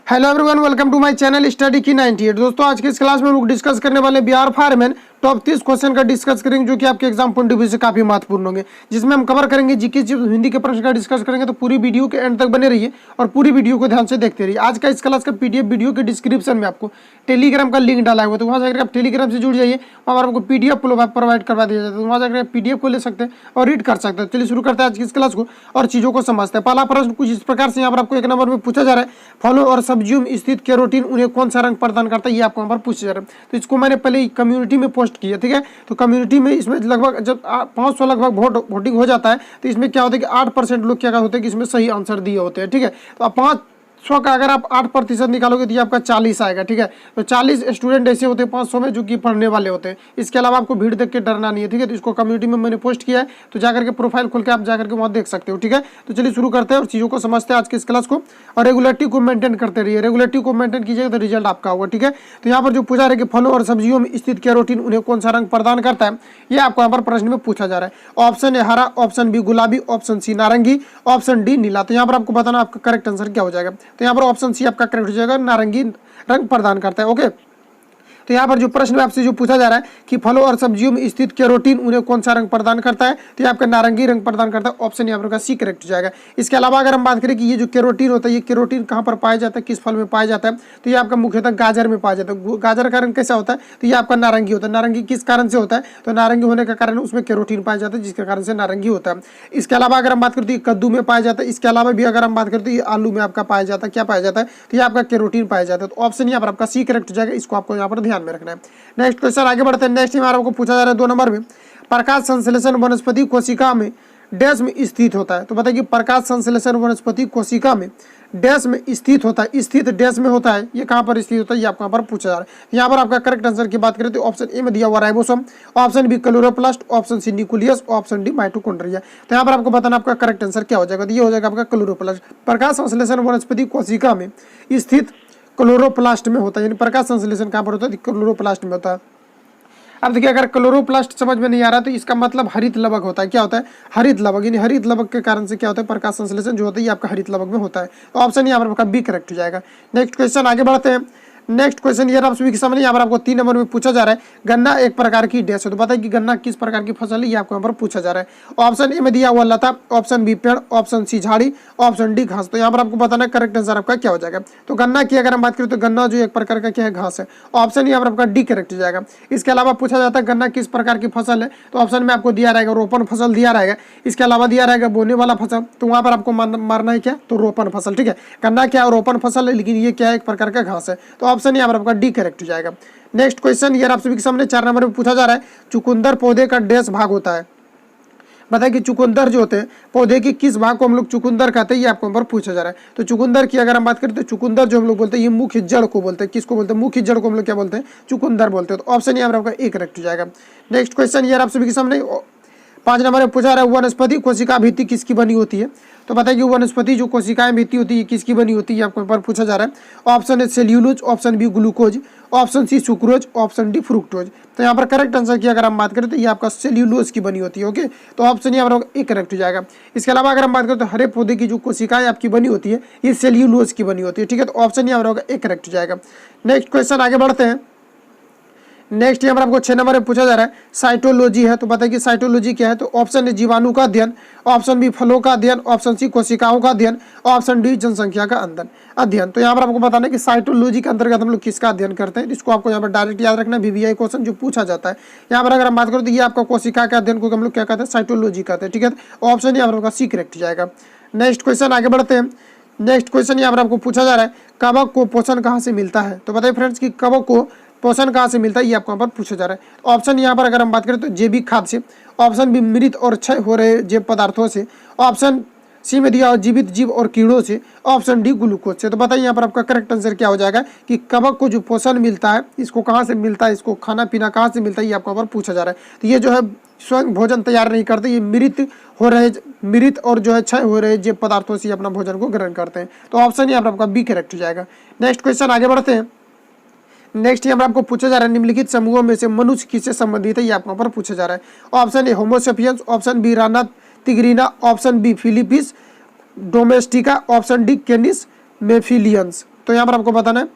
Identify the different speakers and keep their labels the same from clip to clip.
Speaker 1: Hello everyone, welcome to my channel study की 98। दोस्तों, आज के इस क्लास में हम लोग डिस्कस करने वाले बिहार फायरमैन टॉप 30 क्वेश्चन का डिस्कस करेंगे, जो कि आपके एग्जाम पॉइंट ऑफ व्यू से काफी महत्वपूर्ण होंगे, जिसमें हम कवर करेंगे जीके हिंदी के प्रश्न का डिस्कस करेंगे। तो पूरी वीडियो के एंड तक बने रहिए और पूरी वीडियो को ध्यान से देखते रहिए। आज का इस क्लास का पीडीएफ वीडियो के डिस्क्रिप्शन में आपको टेलीग्राम का लिंक डाला हुआ है, तो वहाँ जाकर आप टेलीग्राम से जुड़ जाइए। वहाँ पर आपको पीडीएफ प्रोवाइड करवा दिया जाता है, तो वहाँ जाकर पीडीएफ को ले सकते हैं और रीड कर सकते हैं। चलिए शुरू करते हैं आज की इस क्लास को और चीजों को समझते हैं। पहला प्रश्न कुछ इस प्रकार से यहाँ पर आपको एक नंबर में पूछा जा रहा है, फलों और सब्जियों में स्थित कैरोटीन उन्हें कौन सा रंग प्रदान करता है, ये आपको यहाँ पर पूछा जा रहा है। तो इसको मैंने पहले कम्युनिटी में पोस्ट किया, ठीक है। तो कम्युनिटी में इसमें लगभग जब 500 लगभग वोटिंग हो जाता है, तो इसमें क्या होता है कि 8% लोग क्या होते हैं कि इसमें सही आंसर दिए होते हैं, ठीक है। तो अब 500 का अगर आप 8% निकालोगे तो ये आपका 40 आएगा, ठीक है। तो 40 स्टूडेंट ऐसे होते हैं 500 में जो कि पढ़ने वाले होते हैं। इसके अलावा आपको भीड़ देख के डरना नहीं है, ठीक है। तो इसको कम्युनिटी में मैंने पोस्ट किया है, तो जाकर के प्रोफाइल खोल के आप जाकर के वहाँ देख सकते हो, ठीक है। तो चलिए शुरू करते हैं और चीज़ों को समझते हैं आज के इस क्लास को। और रेगुलरिटी को मेंटेन करते रहिए, रेगुलरिटी को मेंटेन कीजिएगा तो रिजल्ट आपका होगा, ठीक है। तो यहाँ पर जो पूछा रहा है कि फलों और सब्जियों में स्थित कैरोटीन उन्हें कौन सा रंग प्रदान करता है, ये आपको यहाँ पर प्रश्न में पूछा जा रहा है। ऑप्शन ए हरा, ऑप्शन बी गुलाबी, ऑप्शन सी नारंगी, ऑप्शन डी नीला। तो यहाँ पर आपको बताना आपका करेक्ट आंसर क्या हो जाएगा। तो यहाँ पर ऑप्शन सी आपका करेक्ट हो जाएगा, नारंगी रंग प्रदान करता है, ओके। तो यहाँ पर जो प्रश्न आपसे जो पूछा जा रहा है कि फलों और सब्जियों में स्थित कैरोटीन उन्हें कौन सा रंग प्रदान करता है, तो ये आपका नारंगी रंग प्रदान करता है। ऑप्शन यहाँ पर का सी करेक्ट हो जाएगा। इसके अलावा अगर हम बात करें कि ये जो कैरोटीन होता है, ये कैरोटीन कहाँ पर पाया जाता है, किस फल में पाया जाता है, तो ये आपका मुख्यतः गाजर में पाया जाता है। गाजर का रंग कैसा होता है, तो ये आपका नारंगी होता है। नारंगी किस कारण से होता है, तो नारंगी होने का कारण उसमें कैरोटीन पाया जाता है, जिसके कारण से नारंगी होता है। इसके अलावा अगर हम बात करते हैं कद्दू में पाया जाता है। इसके अलावा भी अगर हम बात करते हैं आलू में आपका पाया जाता है, क्या पाया जाता है, तो ये आपका कैरोटीन पाया जाता है। तो ऑप्शन यहाँ पर आपका सी करेक्ट हो जाएगा। इसको आपको यहाँ पर ध्यान में रखना है। नेक्स्ट क्वेश्चन आगे बढ़ते हैं। नेक्स्ट हमारा आपको पूछा जा रहा है 2 नंबर में, प्रकाश संश्लेषण वनस्पति कोशिका में डैश में स्थित होता है। तो बताइए प्रकाश संश्लेषण वनस्पति कोशिका में डैश में स्थित होता है, स्थित डैश में होता है, ये कहाँ पर स्थित होता है, ये आपको यहाँ पर पूछा जा रहा है। यहाँ पर आपका करेक्ट आंसर की बात करें तो ऑप्शन ए में दिया हुआ ribosome, option B chloroplast, option C nucleus, option D mitochondria. तो यहाँ पर आपको बताना आपका करेक्ट आंसर क्या हो जाएगा। तो ये हो जाएगा आपका क्लोरोप्लास्ट। प्रकाश संश्लेषण वनस्पति कोशिका में स्थित क्लोरोप्लास्ट में होता है, यानी प्रकाश संश्लेषण कहाँ पर होता है, क्लोरोप्लास्ट में होता है। अब देखिए अगर क्लोरोप्लास्ट समझ में नहीं आ रहा तो इसका मतलब हरित लवक होता है। क्या होता है, हरित लवक, यानी हरित लवक के कारण से क्या होता है, प्रकाश संश्लेषण जो होता है ये आपका हरित लवक में होता है। तो ऑप्शन यहाँ पर आपका बी करेक्ट हो जाएगा। नेक्स्ट क्वेश्चन आगे बढ़ते हैं। नेक्स्ट क्वेश्चन ये आप सभी के सामने यहाँ पर आपको 3 नंबर में पूछा जा रहा है, गन्ना एक प्रकार की डैश है। तो बताइए कि गन्ना किस प्रकार की फसल है, ये आपको यहाँ पर पूछा जा रहा है। ऑप्शन ए में दिया हुआ लता, ऑप्शन बी पेड़, ऑप्शन सी झाड़ी, ऑप्शन डी घास। तो यहाँ पर आपको बताना करेक्ट आंसर आपका क्या हो जाएगा। तो गन्ना की अगर हम बात करें तो गन्ना जो एक प्रकार का क्या है, घास है। ऑप्शन यहाँ पर आपका डी करेक्ट हो जाएगा। इसके अलावा पूछा जाता है गन्ना किस प्रकार की फसल है, तो ऑप्शन में आपको दिया रहेगा रोपण फसल दिया रहेगा। इसके अलावा दिया रहेगा बोने वाला फसल, तो वहाँ पर आपको मारना है क्या, तो रोपण फसल, ठीक है। गन्ना क्या रोपण फसल है, लेकिन ये क्या है, एक प्रकार का घास है। तो ऑप्शन यहाँ पर आपका डी करेक्ट हो जाएगा। नेक्स्ट क्वेश्चन ये आप सभी के सामने 4 नंबर में पूछा जा रहा है, चुकंदर पौधे का डैश भाग होता है। बताइए कि चुकंदर जो होते हैं पौधे के किस भाग को हम लोग चुकंदर कहते हैं, ये आपको पर पूछा जा रहा है। तो चुकंदर की अगर हम बात करें तो चुकंदर जो हम लोग बोलते हैं ये मुख्य जड़ को बोलते हैं। किसको बोलते हैं, मुख्य जड़ को हम लोग क्या बोलते हैं, चुकंदर बोलते हैं। तो ऑप्शन यहाँ पर आपका ए करेक्ट हो जाएगा। नेक्स्ट क्वेश्चन ये आप सभी के सामने 5 नंबर में पूछा रहा है, वनस्पति कोशिका भित्ति किसकी बनी होती है। तो बताइए वनस्पति जो कोशिकाएं भित्ति होती है किसकी बनी होती है, आपको पर पूछा जा रहा है। Option A cellulose, option B glucose, option C sucrose, option D fructose. तो यहाँ पर करेक्ट आंसर की अगर हम बात करें तो ये आपका सेल्यूलोज की बनी होती है, ओके। तो ऑप्शन यहाँ पर ए करेक्ट हो जाएगा। इसके अलावा अगर हम बात करें तो हरे पौधे की जो कोशिकाएं आपकी बनी होती है ये सेल्यूलोज की बनी होती है, ठीक है। तो ऑप्शन यहाँ पर ए करेक्ट हो जाएगा। नेक्स्ट क्वेश्चन आगे बढ़ते हैं। नेक्स्ट यहाँ पर आपको 6 नंबर में पूछा जा रहा है, साइटोलॉजी है। तो बताइए कि साइटोलॉजी क्या है। तो ऑप्शन ए जीवाणु का अध्ययन, ऑप्शन बी फलों का अध्ययन, ऑप्शन सी कोशिकाओं का अध्ययन, ऑप्शन डी जनसंख्या का अध्ययन। तो यहाँ पर आपको बताना है कि साइटोलॉजी के अंतर्गत हम लोग किसका अध्ययन करते हैं। इसको आपको यहाँ पर डायरेक्ट याद रखना, VVI क्वेश्चन जो पूछा जाता है। यहाँ पर अगर हम बात करें तो ये आपका कोशिका के अध्ययन को हम लोग क्या कहते हैं, साइटोलॉजी कहते हैं, ठीक है। ऑप्शन यहाँ पर आपका सी करेक्ट हो जाएगा। नेक्स्ट क्वेश्चन आगे बढ़ते हैं। नेक्स्ट क्वेश्चन यहाँ पर आपको पूछा जा रहा है, कवक को पोषण कहाँ से मिलता है। तो बताइए फ्रेंड्स कि कवक को पोषण कहाँ से मिलता है, ये आपको यहाँ पर पूछा जा रहा है। ऑप्शन यहाँ पर अगर हम बात करें तो जैविक खाद से, ऑप्शन बी मृत और क्षय हो रहे जैव पदार्थों से, ऑप्शन सी में दिया जीवित जीव और कीड़ों से, ऑप्शन डी ग्लूकोज से। तो बताइए यहाँ पर आपका करेक्ट आंसर क्या हो जाएगा कि कवक को जो पोषण मिलता है इसको कहाँ से मिलता है, इसको खाना पीना कहाँ से मिलता है, ये आपको यहाँ पर पूछा जा रहा है। तो ये जो है स्वयं भोजन तैयार नहीं करते, ये मृत और जो है क्षय हो रहे जैव पदार्थों से अपना भोजन को ग्रहण करते हैं। तो ऑप्शन यहाँ पर आपका बी करेक्ट हो जाएगा। नेक्स्ट क्वेश्चन आगे बढ़ते हैं। नेक्स्ट यहाँ पर आपको पूछा जा रहा है, निम्नलिखित समूहों में से मनुष्य किससे संबंधित है, ये आपको पर पूछा जा रहा है। Option A Homo sapiens, option B Rana tigrina, option B Felis domestica, option D Canis मेफिलियंस। तो यहाँ पर आपको बताना है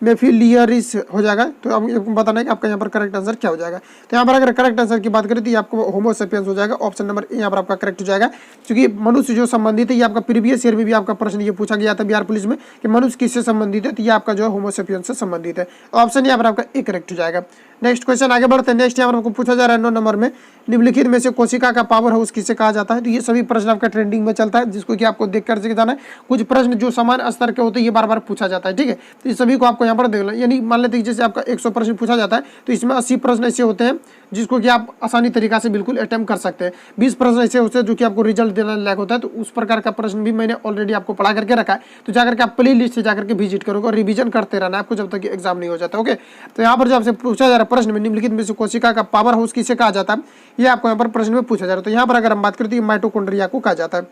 Speaker 1: मेफिलियरिस हो जाएगा। तो अब आपको बताना है कि आपका यहाँ पर करेक्ट आंसर क्या हो जाएगा। तो यहाँ पर अगर करेक्ट आंसर की बात करें तो ये आपको होमोसेपियंस हो जाएगा, ऑप्शन नंबर ए यहाँ पर आपका करेक्ट हो जाएगा। क्योंकि मनुष्य जो संबंधित है, ये आपका प्रीवियस ईयर में भी आपका प्रश्न ये पूछा गया था बिहार पुलिस में कि मनुष्य किससे संबंधित है, तो ये आपका जो है होमोसेपियंस से संबंधित है। ऑप्शन यहाँ पर आपका ए करेक्ट हो जाएगा। नेक्स्ट क्वेश्चन आगे बढ़ते हैं। नेक्स्ट यहाँ पर आपको पूछा जा रहा है 9 नंबर में, निम्नलिखित में से कोशिका का पावर हाउस किसे कहा जाता है। तो ये सभी प्रश्न आपका ट्रेंडिंग में चलता है, जिसको कि आपको देख कर जाना है। कुछ प्रश्न जो समान स्तर के होते हैं ये बार बार पूछा जाता है, ठीक है। तो ये सभी को आपको यहाँ पर देख लो, यानी मान लेते हैं जैसे आपका 100 प्रश्न पूछा जाता है तो इसमें 80 प्रश्न ऐसे होते हैं जिसको कि आप आसानी तरीका से बिल्कुल अटेम्प्ट कर सकते हैं। 20 प्रश्न ऐसे होते हैं जो कि आपको रिजल्ट देने लायक होता है। तो उस प्रकार का प्रश्न भी मैंने ऑलरेडी आपको पढ़ा करके रखा है, तो जाकर के आप प्ले लिस्ट से जाकर के विजिट करोगे और रिवीजन करते रहना आपको जब तक एग्जाम नहीं हो जाता। ओके, तो यहाँ पर जो आपसे पूछा जा रहा है प्रश्न में, निम्नलिखित में से कोशिका का पावर हाउस किसे कहा जाता है, ये आपको यहाँ पर प्रश्न में पूछा जा रहा है। तो यहाँ पर अगर हम बात करें तो ये माइटोकॉन्ड्रिया को कहा जाता है।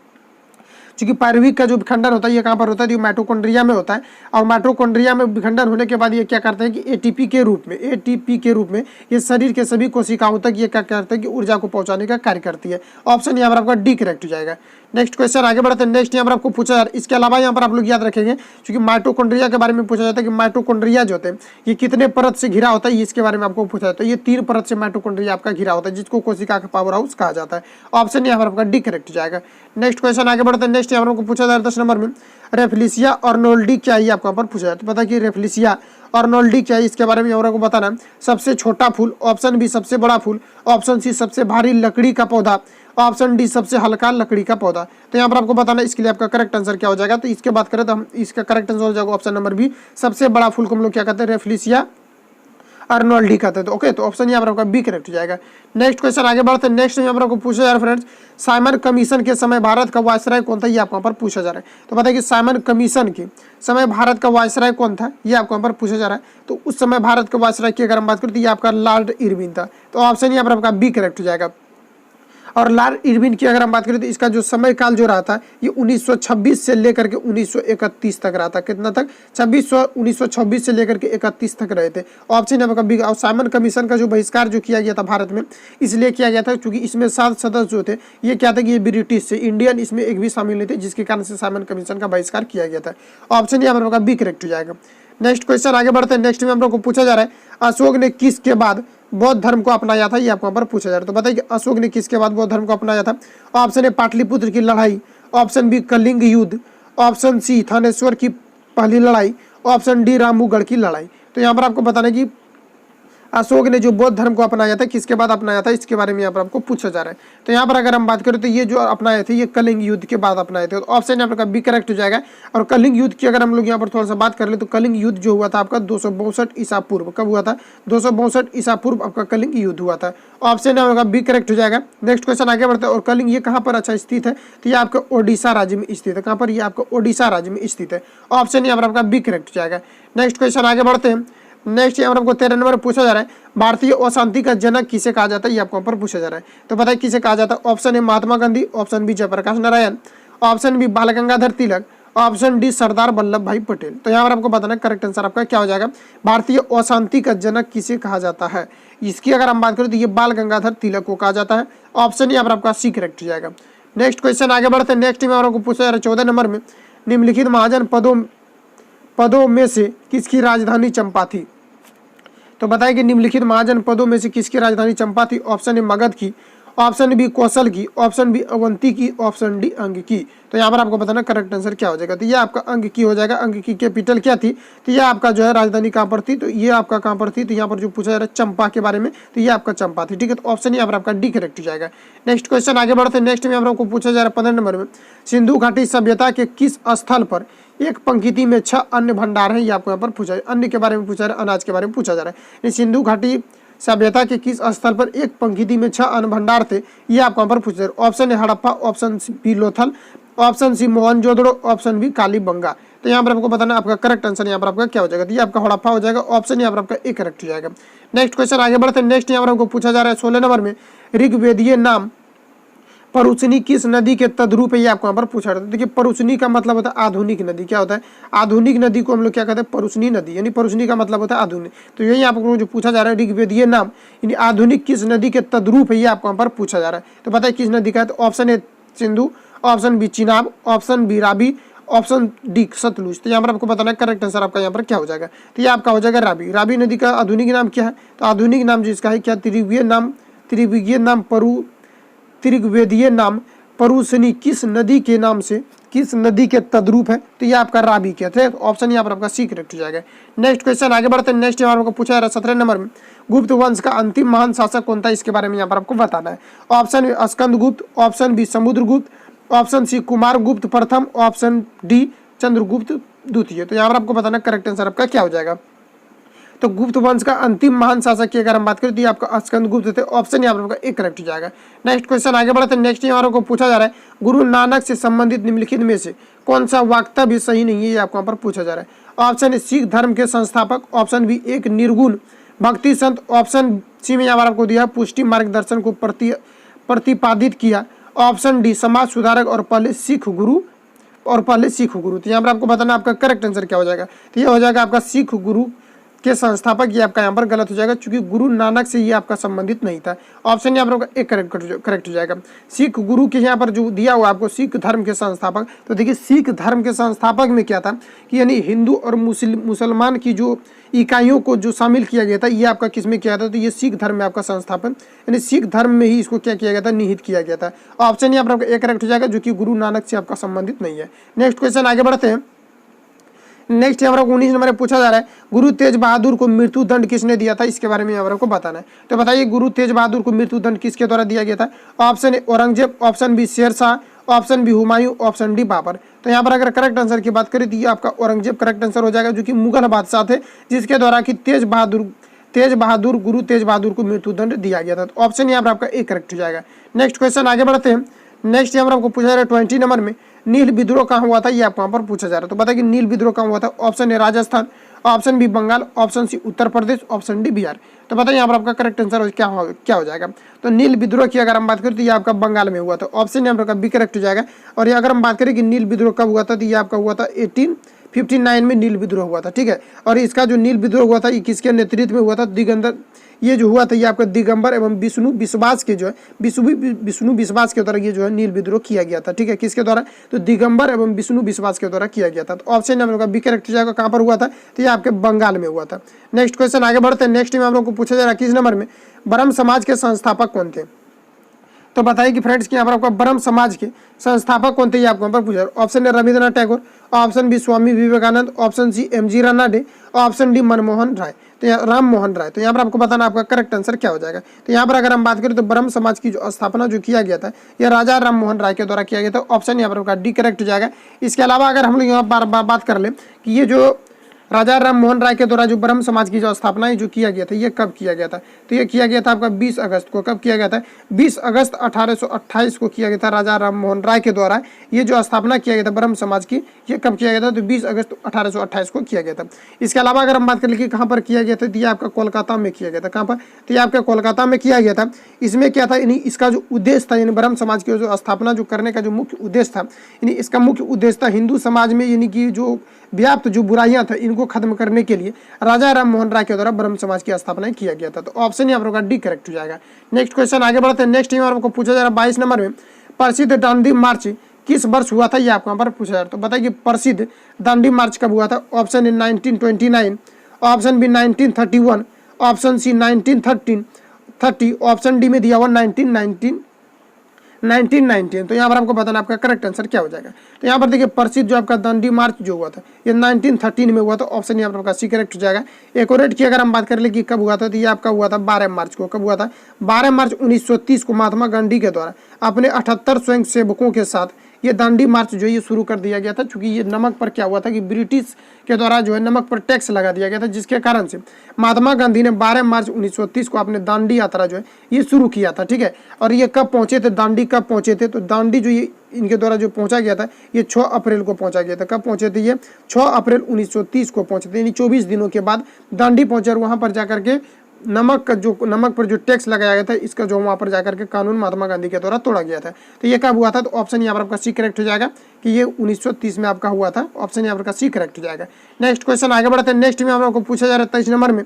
Speaker 1: क्योंकि पायरुविक का जो विखंडन होता है ये कहाँ पर होता है, ये माइटोकॉन्ड्रिया में होता है। और माइटोकॉन्ड्रिया में विखंडन होने के बाद ये क्या करते हैं कि एटीपी के रूप में ये शरीर के सभी कोशिकाओं तक ये क्या करते हैं कि ऊर्जा को पहुंचाने का कार्य करती है। ऑप्शन यहाँ पर आपका डी करेक्ट हो जाएगा। नेक्स्ट क्वेश्चन आगे बढ़ते हैं। नेक्स्ट यहाँ पर आपको पूछा जाए, इसके अलावा यहाँ पर आप लोग याद रखेंगे क्योंकि माइटोकॉन्ड्रिया के बारे में पूछा जाता है कि माइटोकॉन्ड्रिया जो होते हैं ये कितने परत से घिरा होता है, इसके बारे में आपको पूछा जाता है। ये 3 परत से माइटोकॉन्ड्रिया आपका घिरा होता है, जिसको कोशिका का पावर हाउस कहा जाता है। ऑप्शन यहाँ पर आपका डी करेक्ट हो जाएगा। नेक्स्ट क्वेश्चन आगे बढ़ते हैं। नेक्स्ट यहाँ पर आपको पूछा जा रहा है 10 नंबर में, रेफ्लिसिया अर्नोल्डी क्या है, आपको यहाँ पर पूछा जाता है। पता है कि रेफ्लिसिया अर्नोल्डी क्या है, इसके बारे में आपको बताना है। सबसे छोटा फूल, ऑप्शन बी सबसे बड़ा फूल, ऑप्शन सी सबसे भारी लकड़ी का पौधा, ऑप्शन डी सबसे हल्का लकड़ी का पौधा। तो यहाँ पर आपको बताना है इसके लिए आपका करेक्ट आंसर क्या हो जाएगा। तो इसके बात करें तो हम इसका करेक्ट आंसर हो जाएगा ऑप्शन नंबर बी, सबसे बड़ा फूल को हम लोग क्या कहते हैं, रेफ्लिसिया अर्नोल्डी कहते हैं। तो ओके, तो ऑप्शन यहाँ पर आपका बी करेक्ट हो जाएगा। नेक्स्ट क्वेश्चन आगे बढ़ते हैं। नेक्स्ट यहाँ पर आपको पूछा जा रहा है फ्रेंड्स, साइमन कमीशन के समय भारत का वायसराय कौन था, ये आपको यहाँ पर पूछा जा रहा है। तो बताइए कि साइमन कमीशन के समय भारत का वायसराय कौन था, ये आपको यहाँ पर पूछा जा रहा है। तो उस समय भारत का वायसराय की अगर हम बात करें तो ये आपका लॉर्ड इरविन था। तो ऑप्शन यहाँ पर आपका बी करेक्ट हो जाएगा। और लॉर्ड इरविन की अगर हम बात करें तो इसका जो समय काल जो रहा था ये 1926 से लेकर के 1931 तक रहा था। कितना तक, 1926 से लेकर के 31 तक रहे थे। ऑप्शन नंबर का बी। और साइमन कमीशन का जो बहिष्कार जो किया गया था भारत में, इसलिए किया गया था क्योंकि इसमें 7 सदस्य जो थे ये क्या था कि ये ब्रिटिश से, इंडियन इसमें एक भी शामिल नहीं थे, जिसके कारण से साइमन कमीशन का बहिष्कार किया गया था। ऑप्शन यहाँ पर आपका बी करेक्ट हो जाएगा। नेक्स्ट क्वेश्चन आगे बढ़ते हैं। नेक्स्ट में हम लोग को पूछा जा रहा है, अशोक ने किसके बाद बौद्ध धर्म को अपनाया था, ये आपको यहाँ पर पूछा जा रहा है। तो बताइए कि अशोक ने किसके बाद बौद्ध धर्म को अपनाया था। ऑप्शन ए पाटलिपुत्र की लड़ाई, ऑप्शन बी कलिंग युद्ध, ऑप्शन सी थानेश्वर की पहली लड़ाई, ऑप्शन डी रामूगढ़ की लड़ाई। तो यहाँ पर आपको बताना कि अशोक ने जो बौद्ध धर्म को अपनाया था किसके बाद अपनाया था, इसके बारे में यहाँ पर आपको पूछा जा रहा है। तो यहाँ पर अगर हम बात करें तो ये जो अपनाए थे ये कलिंग युद्ध के बाद अपनाए थे। तो ऑप्शन यहाँ पर बी करेक्ट हो जाएगा। और कलिंग युद्ध की अगर हम लोग यहाँ पर थोड़ा सा बात कर ले तो कलिंग युद्ध जो हुआ था आपका 262 ईसा पूर्व, कब हुआ था, 262 ईसा पूर्व आपका कलिंग युद्ध हुआ था। ऑप्शन यहाँ पर बी करेक्ट हो जाएगा। नेक्स्ट क्वेश्चन आगे बढ़ता है। और कलिंग ये कहाँ पर अच्छा स्थित है, तो ये आपका ओडिशा राज्य में स्थित है। कहाँ पर, ये आपका ओडिशा राज्य में स्थित है। ऑप्शन यहाँ पर आपका बी करेक्ट हो जाएगा। नेक्स्ट क्वेश्चन आगे बढ़ते हैं। नेक्स्ट यहाँ पर आपको 13 नंबर पूछा जा रहा है, भारतीय अशांति का जनक किसे कहा जाता है, ये आपको यहाँ पर पूछा जा रहा है। तो बताइए किसे कहा जाता है। Option A Mahatma Gandhi, option B Jayaprakash Narayan, option B Bal Gangadhar Tilak, option D Sardar Vallabh Bhai Patel. तो यहाँ पर आपको बताना है करेक्ट आंसर आपका क्या हो जाएगा। भारतीय अशांति का जनक किसे कहा जाता है, इसकी अगर हम बात करें तो ये बाल गंगाधर तिलक को कहा जाता है। ऑप्शन यहाँ पर आपका सी करेक्ट हो जाएगा। नेक्स्ट क्वेश्चन आगे बढ़ते हैं। नेक्स्ट में आपको पूछा जा रहा है 14 नंबर में, निम्नलिखित महाजन पदों में से किसकी राजधानी चंपा थी। तो बताइए कि निम्नलिखित महाजन पदों में से किसकी राजधानी चंपा थी। ऑप्शन ए मगध की, ऑप्शन बी कौशल की, ऑप्शन बी अवंती की, ऑप्शन डी अंग की। तो यहाँ पर आपको बताना करेक्ट आंसर क्या हो जाएगा। तो ये आपका अंग की हो जाएगा। अंग की कैपिटल क्या थी, तो ये आपका जो है राजधानी कहाँ पर थी, तो ये आपका कहाँ पर थी, तो यहाँ पर जो पूछा जा रहा है चंपा के बारे में, तो ये आपका चंपा थी। ठीक है, तो ऑप्शन यहाँ पर आपका डी करेक्ट हो जाएगा। नेक्स्ट क्वेश्चन आगे बढ़ते हैं। नेक्स्ट में आपको पूछा जा रहा है 15 नंबर में, सिंधु घाटी सभ्यता के किस स्थल पर एक पंक्ति में 6 अन्न भंडार हैं, ये आपको यहाँ पर पूछा है। अन्न के बारे में पूछा जा रहा है, अनाज के बारे में पूछा जा रहा है। सिंधु घाटी सभ्यता के किस स्थल पर एक पंक्ति में 6 अन्न भंडार थे, ये आपको यहाँ पर पूछा जा रहा है। Option A Harappa, option B Lothal, option C Mohenjodaro, option B Kalibangan. तो यहाँ पर आपको बताना आपका करेक्ट आंसर यहाँ पर आपका क्या हो जाएगा। तो ये आपका हड़प्पा हो जाएगा। ऑप्शन यहाँ पर आपका ए करेक्ट हो जाएगा। नेक्स्ट क्वेश्चन आगे बढ़ते हैं। नेक्स्ट यहाँ पर आपको पूछा जा रहा है 16 नंबर में, ऋग्वेदीय नाम परुशनी किस नदी के तद्रूप है, ये आपको यहाँ पर पूछा जाता है। देखिए परुशनी का मतलब होता है आधुनिक नदी। क्या होता है, आधुनिक नदी को हम लोग क्या कहते हैं, परुशनी नदी, यानी परुशनी का मतलब होता है आधुनिक। तो यही आपको जो पूछा जा रहा है, ऋग्वेदीय नाम यानी आधुनिक किस नदी के तद्रूप है, ये आपको यहाँ पर पूछा जा रहा है। तो बताइए किस नदी का है। तो option A Sindhu, option B Chenab, option B Ravi, option D Sutlej. तो यहाँ पर आपको बताना है करेक्ट आंसर आपका यहाँ पर क्या हो जाएगा। तो ये आपका हो जाएगा रावी। रावी नदी का आधुनिक नाम क्या है? तो आधुनिक नाम जो इसका है क्या, त्रिवेदीय नाम परुसनी किस नदी के नाम से, किस नदी के तद्रूप है? तो ये आपका रावी कहते हैं। ऑप्शन यहाँ पर आपका सी करेक्ट हो जाएगा। नेक्स्ट क्वेश्चन आगे बढ़ते हैं। नेक्स्ट यहाँ आपको पूछा जा रहा है 17 नंबर में, गुप्त वंश का अंतिम महान शासक कौन था? इसके बारे में यहाँ पर आपको बताना है। Option A Skandagupta, option B Samudragupta, option C Kumaragupta प्रथम, ऑप्शन डी चंद्रगुप्त द्वितीय। तो यहाँ पर आपको बताना करेक्ट आंसर आपका क्या हो जाएगा। तो गुप्त वंश का अंतिम महान शासक की अगर हम बात करें तो ये आपका स्कंदगुप्त थे। ऑप्शन यहाँ पर आपका एक करेक्ट हो जाएगा। नेक्स्ट क्वेश्चन आगे बढ़ते हैं। नेक्स्ट यहाँ को पूछा जा रहा है, गुरु नानक से संबंधित निम्नलिखित में से कौन सा वाक्य भी सही नहीं है? ये आपको यहाँ पर पूछा जा रहा है। ऑप्शन ए सिख धर्म के संस्थापक, ऑप्शन बी एक निर्गुण भक्ति संत, ऑप्शन सी में यहाँ पर आपको दिया पुष्टि मार्गदर्शन को प्रतिपादित किया, ऑप्शन डी समाज सुधारक और पहले सिख गुरु। तो यहाँ पर आपको बताना आपका करेक्ट आंसर क्या हो जाएगा। तो ये हो जाएगा आपका सिख गुरु के संस्थापक। ये आपका यहाँ पर गलत हो जाएगा क्योंकि गुरु नानक से ये आपका संबंधित नहीं था। ऑप्शन यहाँ पर एक करेक्ट हो जाएगा। सिख गुरु के यहाँ पर जो दिया हुआ आपको सिख धर्म के संस्थापक, तो देखिए सिख धर्म के संस्थापक में क्या था कि यानी हिंदू और मुसलमान की जो इकाइयों को जो शामिल किया गया था, ये आपका किस में किया था? तो ये सिख धर्म में आपका संस्थापन यानी सिख धर्म में ही इसको क्या किया गया था? निहित किया गया था। ऑप्शन यहाँ पर आपका एक करेक्ट हो जाएगा जो कि गुरु नानक से आपका संबंधित नहीं है। नेक्स्ट क्वेश्चन आगे बढ़ते हैं। नेक्स्ट यहाँ पर 19 नंबर पूछा जा रहा है, गुरु तेज बहादुर को मृत्यु दंड किसने दिया था? इसके बारे में यहाँ पर आपको बताना है। तो बताइए गुरु तेज बहादुर को मृत्यु दंड किसके द्वारा दिया गया था? Option A Aurangzeb, option B Sher Shah, option B Humayun, option D Babur. तो यहाँ पर अगर करेक्ट आंसर की बात करें तो ये आपका औरंगजेब करेक्ट आंसर हो जाएगा, जो कि मुगल बादशाह थे जिसके द्वारा कि गुरु तेज बहादुर को मृत्यु दंड दिया गया था। तो ऑप्शन यहाँ पर आपका एक करेक्ट हो जाएगा। नेक्स्ट क्वेश्चन आगे बढ़ते हैं। नेक्स्ट यहाँ पर आपको पूछा जा रहा है 20 नंबर में, नील विद्रोह कहाँ हुआ था? ये आपको यहाँ पर पूछा जा रहा है। तो बताइए नील विद्रोह कहाँ हुआ था? Option A Rajasthan, option B Bengal, option C Uttar Pradesh, option D Bihar. तो बताइए यहाँ पर आपका करेक्ट आंसर क्या हो जाएगा। तो नील विद्रोह की अगर हम बात करें तो ये आपका बंगाल में हुआ था। ऑप्शन यहाँ पर बी करेक्ट हो जाएगा। और ये अगर हम बात करें कि नील विद्रोह कब हुआ था, तो ये आपका हुआ था 1859 में नील विद्रोह हुआ था। ठीक है, और इसका जो नील विद्रोह हुआ था ये किसके नेतृत्व में हुआ था? ये जो हुआ था ये आपका दिगंबर एवं विष्णु विश्वास के जो है विष्णु विश्वास के द्वारा ये जो है नील विद्रोह किया गया था। ठीक है, किसके द्वारा? तो दिगंबर एवं विष्णु विश्वास के द्वारा किया गया था। तो ऑप्शन नंबर का बी करेक्ट हो जाएगा। कहाँ पर हुआ था? तो ये आपके बंगाल में हुआ था। नेक्स्ट क्वेश्चन आगे बढ़ते हैं। नेक्स्ट में हम लोग को पूछा जा रहा है किस नंबर में, ब्रह्म समाज के संस्थापक कौन थे? तो बताइए कि फ्रेंड्स कि यहाँ पर आपका ब्रह्म समाज के संस्थापक कौन थे? ये आपको यहाँ पर पूछा। Option A Rabindranath Tagore, option B Swami Vivekananda, option C MG. Ranade, option D Manmohan Roy. तो राम मोहन राय। तो यहाँ पर आपको बताना आपका करेक्ट आंसर क्या हो जाएगा। तो यहाँ पर अगर हम बात करें तो ब्रह्म समाज की जो स्थापना जो किया गया था यह राजा राम मोहन राय के द्वारा किया गया था। ऑप्शन यहाँ पर आपका डी करेक्ट हो जाएगा। इसके अलावा अगर हम लोग यहाँ बार बात कर ले कि ये जो राजा राम मोहन राय के द्वारा जो ब्रह्म समाज की जो स्थापना है जो किया गया था ये कब किया गया था? तो ये किया गया था आपका 20 अगस्त को। कब किया गया था? 20 अगस्त 1828 को किया गया था राजा राम मोहन राय के द्वारा। ये जो स्थापना किया गया था ब्रह्म समाज की ये कब किया गया था? तो 20 अगस्त 1828 को किया गया था। इसके अलावा अगर हम बात करें कि कहाँ पर किया गया था, तो ये आपका कोलकाता में किया गया था। कहाँ पर? तो ये आपका कोलकाता में किया गया था। इसमें क्या था, यानी इसका जो उद्देश्य था, यानी ब्रह्म समाज की जो स्थापना जो करने का जो मुख्य उद्देश्य था, यानी इसका मुख्य उद्देश्य था हिंदू समाज में यानी कि जो व्याप्त जो बुराइयां था इनको खत्म करने के लिए राजा राम मोहन राय के द्वारा ब्रह्म समाज की स्थापना किया गया था। तो ऑप्शन यहाँ पर डी करेक्ट हो जाएगा। नेक्स्ट क्वेश्चन आगे बढ़ते हैं। नेक्स्ट यहाँ आपको पूछा जा रहा है 22 नंबर में, प्रसिद्ध दांडी मार्च किस वर्ष हुआ था? ये आपको यहाँ पर पूछा जा रहा है। तो बताइए प्रसिद्ध दांडी मार्च कब हुआ था? Option A 1929, option B 1931, option C 1930, option D में दिया हुआ 1919। तो यहाँ पर आपको बताना आपका करेक्ट आंसर क्या हो जाएगा। तो यहाँ पर देखिए प्रसिद्ध जो आपका दांडी मार्च जो हुआ था ये 1913 में हुआ था। ऑप्शन यहाँ पर आपका सी करेक्ट हो जाएगा। एक्यूरेट की अगर हम बात कर ले कि कब हुआ था, तो ये आपका हुआ था 12 मार्च को। कब हुआ था? 12 मार्च 1930 को महात्मा गांधी के द्वारा अपने 78 स्वयं सेवकों के साथ ये दांडी मार्च जो ये शुरू कर दिया गया था। क्योंकि ये नमक पर क्या हुआ था कि ब्रिटिश के द्वारा जो है नमक पर टैक्स लगा दिया गया था, जिसके कारण से महात्मा गांधी ने 12 मार्च 1930 को अपने दांडी यात्रा जो है ये शुरू किया था। ठीक है, और ये कब पहुंचे थे? दांडी कब पहुंचे थे? तो दांडी जो ये इनके द्वारा जो पहुंचा गया था ये 6 अप्रैल को पहुंचा गया था। कब पहुंचे थे? ये 6 अप्रैल 1930 को पहुंचे थे, यानी 24 दिनों के बाद दांडी पहुंचे और वहां पर जाकर के नमक पर जो टैक्स लगाया गया था इसका जो वहाँ पर जाकर के कानून महात्मा गांधी के द्वारा तोड़ा गया था। तो ये कब हुआ था? तो ऑप्शन यहाँ पर आपका सी करेक्ट हो जाएगा कि ये 1930 में आपका हुआ था। ऑप्शन यहाँ पर का सी करेक्ट हो जाएगा। नेक्स्ट क्वेश्चन आगे बढ़ते हैं। नेक्स्ट में हम आपको पूछा जा रहा है 23 नंबर में,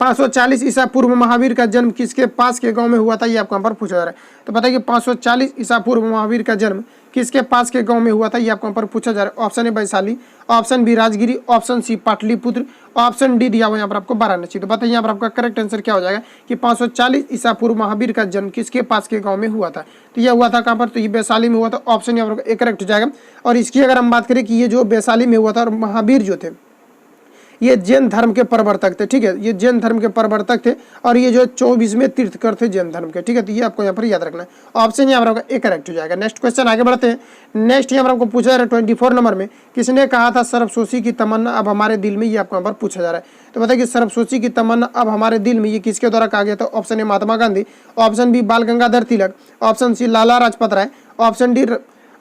Speaker 1: 540 ईसा पूर्व महावीर का जन्म किसके पास के गांव में हुआ था, ये आपको यहाँ पर पूछा जा रहा है। तो बताइए 540 ईसा पूर्व महावीर का जन्म किसके पास के गांव में हुआ था, ये आपको यहाँ पर पूछा जा रहा है। Option A Vaishali, option B Rajgiri, option C Pataliputra, option D दिया हुआ यहाँ पर आपको वाराणसी। तो बताइए यहाँ पर आपका करेक्ट आंसर क्या हो जाएगा कि 540 ईसा पूर्व महावीर का जन्म किसके पास के गाँव में हुआ था। तो यह हुआ था कहाँ पर, तो ये वैशाली में हुआ था। ऑप्शन यहाँ पर करेक्ट हो जाएगा। और इसकी अगर हम बात करें कि ये जो वैशाली में हुआ था और महावीर जो थे ये जैन धर्म के प्रवर्तक थे, ठीक है, ये जैन धर्म के प्रवर्तक थे और ये जो 24वें तीर्थकर थे जैन धर्म के, ठीक है। तो ये आपको यहाँ पर याद रखना है। ऑप्शन यहाँ पर आपका ए करेक्ट हो जाएगा। नेक्स्ट क्वेश्चन आगे बढ़ते हैं। नेक्स्ट यहाँ पर आपको पूछा जा रहा है 24 नंबर में, किसने कहा था सर्वसोची की तमन्ना अब हमारे दिल में, ये आपको यहाँ पर पूछा जा रहा है। तो बताइए सर्वसोची की तमन्ना अब हमारे दिल में ये किसके द्वारा कहा गया था। Option A Mahatma Gandhi, option B Bal Gangadhar Tilak, option C Lala Lajpat Rai, option D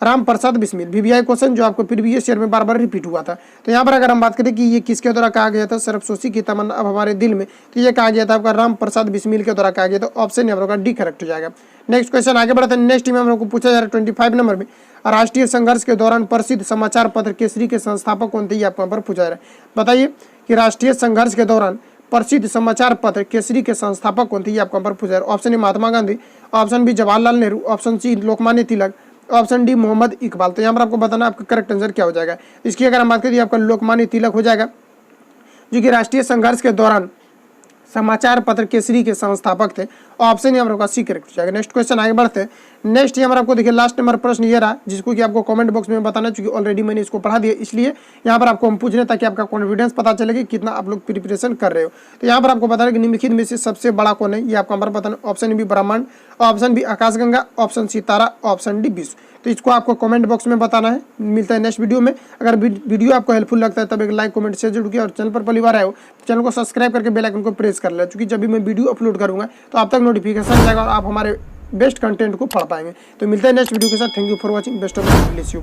Speaker 1: Ram Prasad Bismil. VVI question जो आपको प्रीवियस ईयर में बार बार रिपीट हुआ था। तो यहाँ पर अगर हम बात करें कि ये किसके द्वारा कहा गया था सर्वसोची की तमन्ना अब हमारे दिल में, तो ये कहा गया था आपका राम प्रसाद बिस्मिल के द्वारा कहा गया। तो ऑप्शन यहाँ पर डी करेक्ट हो जाएगा। नेक्स्ट क्वेश्चन आगे बढ़ते हैं। नेक्स्ट में हम लोग को पूछा जा रहा है 25 नंबर में, राष्ट्रीय संघर्ष के दौरान प्रसिद्ध समाचार पत्र केसरी के संस्थापक कौन थे, ये आपको यहाँ पर पूछा जा रहा है। बताइए कि राष्ट्रीय संघर्ष के दौरान प्रसिद्ध समाचार पत्र केसरी के संस्थापक कौन थे, ये आपको यहाँ पर पूछा जा रहा है। Option A Mahatma Gandhi, option B Jawaharlal Nehru, option C Lokmanya Tilak, option D Mohammad Iqbal. तो यहाँ पर आपको बताना आपका करेक्ट आंसर क्या हो जाएगा। इसकी अगर हम बात करें आपका लोकमान्य तिलक हो जाएगा, जो कि राष्ट्रीय संघर्ष के दौरान समाचार पत्र केसरी के संस्थापक थे। ऑप्शन यहाँ पर सी करेक्ट हो जाएगा। नेक्स्ट क्वेश्चन आगे बढ़ते हैं। नेक्स्ट यहाँ पर आपको देखिए लास्ट नंबर प्रश्न ये रहा, जिसको कि आपको कमेंट बॉक्स में बताना, चूंकि ऑलरेडी मैंने इसको पढ़ा दिया, इसलिए यहाँ पर आपको हम पूछ रहे हैं ताकि आपका कॉन्फिडेंस पता चले कि कितना आप लोग प्रिपरेशन कर रहे हो। तो यहाँ पर आपको बताना कि निम्नलिखित में से सबसे बड़ा कौन है, ये आपको यहाँ पर बताना। ऑप्शन बी ब्रह्मांड, ऑप्शन बी आकाशगंगा, ऑप्शन सी तारा, ऑप्शन डी विश्व। तो इसको आपको कमेंट बॉक्स में बताना है। मिलता है नेक्स्ट वीडियो में। अगर वीडियो आपको हेल्पफुल लगता है तब एक लाइक कमेंट शेयर जरूर किया और चैनल पर पहली बार आए हो चैनल को सब्सक्राइब करके बेल आइकन को प्रेस कर ले, क्योंकि जब भी मैं वीडियो अपलोड करूंगा तो आप तक नोटिफिकेशन जाएगा और आप हमारे बेस्ट कंटेंट को पढ़ पाएंगे। तो मिलते हैं नेक्स्ट वीडियो के साथ। Thank you for watching. Best of luck. Bless you.